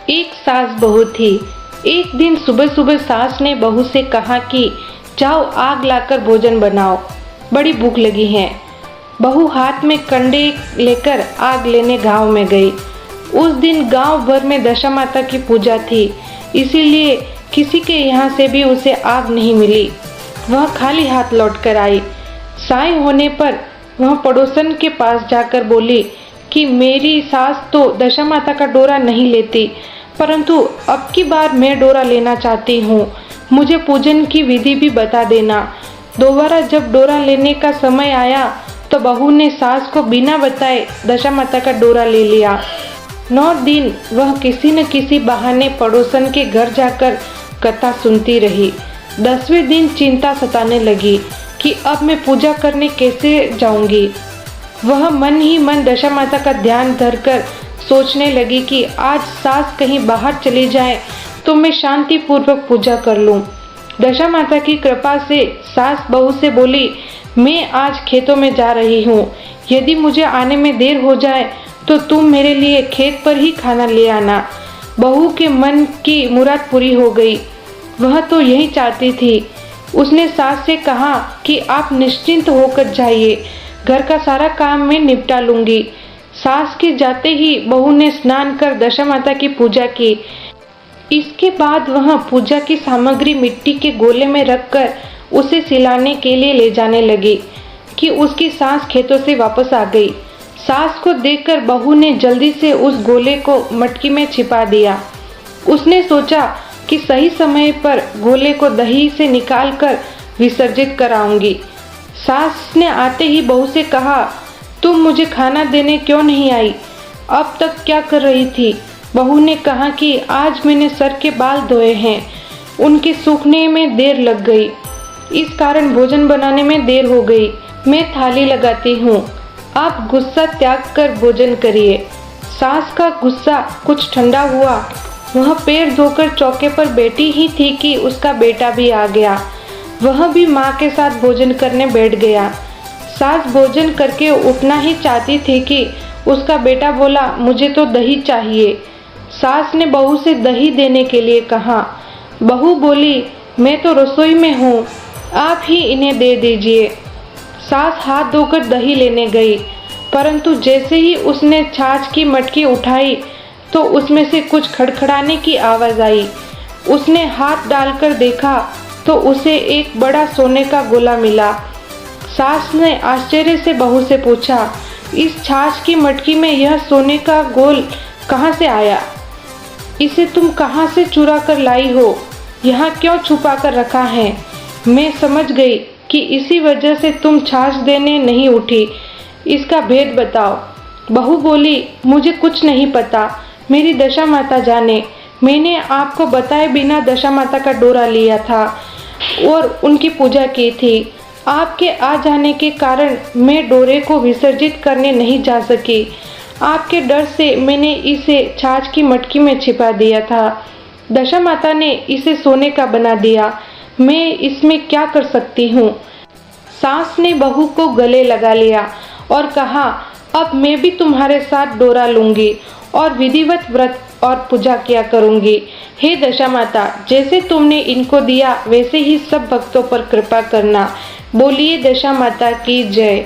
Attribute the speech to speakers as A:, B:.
A: एक सास बहू थी। एक दिन सुबह सुबह सास ने बहू से कहा कि जाओ आग लाकर भोजन बनाओ, बड़ी भूख लगी है। बहू हाथ में कंडे लेकर आग लेने गांव में गई। उस दिन गांव भर में दशा माता की पूजा थी, इसीलिए किसी के यहाँ से भी उसे आग नहीं मिली। वह खाली हाथ लौट कर आई। साय होने पर वह पड़ोसन के पास जाकर बोली कि मेरी सास तो दशा माता का डोरा नहीं लेती, परंतु अब की बार मैं डोरा लेना चाहती हूँ, मुझे पूजन की विधि भी बता देना। दोबारा जब डोरा लेने का समय आया तो बहू ने सास को बिना बताए दशा माता का डोरा ले लिया। 9 दिन वह किसी न किसी बहाने पड़ोसन के घर जाकर कथा सुनती रही। 10वें दिन चिंता सताने लगी कि अब मैं पूजा करने कैसे जाऊंगी। वह मन ही मन दशा माता का ध्यान धरकर सोचने लगी कि आज सास कहीं बाहर चली जाए तो मैं शांति पूर्वक पूजा कर लूं। दशा माता की कृपा से सास बहू से बोली, मैं आज खेतों में जा रही हूँ, यदि मुझे आने में देर हो जाए तो तुम मेरे लिए खेत पर ही खाना ले आना। बहू के मन की मुराद पूरी हो गई। वह तो यही चाहती थी। उसने सास से कहा कि आप निश्चिंत होकर जाइए, घर का सारा काम मैं निपटा लूंगी। सास के जाते ही बहू ने स्नान कर दशा माता की पूजा की। इसके बाद वह पूजा की सामग्री मिट्टी के गोले में रखकर उसे सिलाने के लिए ले जाने लगी कि उसकी सास खेतों से वापस आ गई। सास को देखकर बहू ने जल्दी से उस गोले को मटकी में छिपा दिया। उसने सोचा कि सही समय पर गोले को दही से निकालकर विसर्जित कराऊंगी। सास ने आते ही बहू से कहा, तुम मुझे खाना देने क्यों नहीं आई? अब तक क्या कर रही थी? बहू ने कहा कि आज मैंने सर के बाल धोए हैं, उनके सूखने में देर लग गई, इस कारण भोजन बनाने में देर हो गई। मैं थाली लगाती हूँ, आप गुस्सा त्याग कर भोजन करिए। सास का गुस्सा कुछ ठंडा हुआ। वह पैर धोकर चौके पर बैठी ही थी कि उसका बेटा भी आ गया। वह भी माँ के साथ भोजन करने बैठ गया। सास भोजन करके उठना ही चाहती थी कि उसका बेटा बोला, मुझे तो दही चाहिए। सास ने बहू से दही देने के लिए कहा। बहू बोली, मैं तो रसोई में हूँ, आप ही इन्हें दे दीजिए। सास हाथ धोकर दही लेने गई, परंतु जैसे ही उसने छाछ की मटकी उठाई तो उसमें से कुछ खड़खड़ाने की आवाज़ आई। उसने हाथ डालकर देखा तो उसे एक बड़ा सोने का गोला मिला। सास ने आश्चर्य से बहू से पूछा, इस छाछ की मटकी में यह सोने का गोल कहाँ से आया? इसे तुम कहाँ से चुरा कर लाई हो? यहाँ क्यों छुपा कर रखा है? मैं समझ गई कि इसी वजह से तुम छाछ देने नहीं उठी। इसका भेद बताओ। बहू बोली, मुझे कुछ नहीं पता, मेरी दशा माता जाने। मैंने आपको बताए बिना दशा माता का डोरा लिया था और उनकी पूजा की थी। आपके आ जाने के कारण मैं डोरे को विसर्जित करने नहीं जा सकी। आपके डर से मैंने इसे छाछ की मटकी में छिपा दिया था। दशा माता ने इसे सोने का बना दिया, मैं इसमें क्या कर सकती हूँ? सास ने बहू को गले लगा लिया और कहा, अब मैं भी तुम्हारे साथ डोरा लूंगी और विधिवत व्रत और पूजा किया करूंगी। हे दशा माता, जैसे तुमने इनको दिया वैसे ही सब भक्तों पर कृपा करना। बोलिए दशा माता की जय।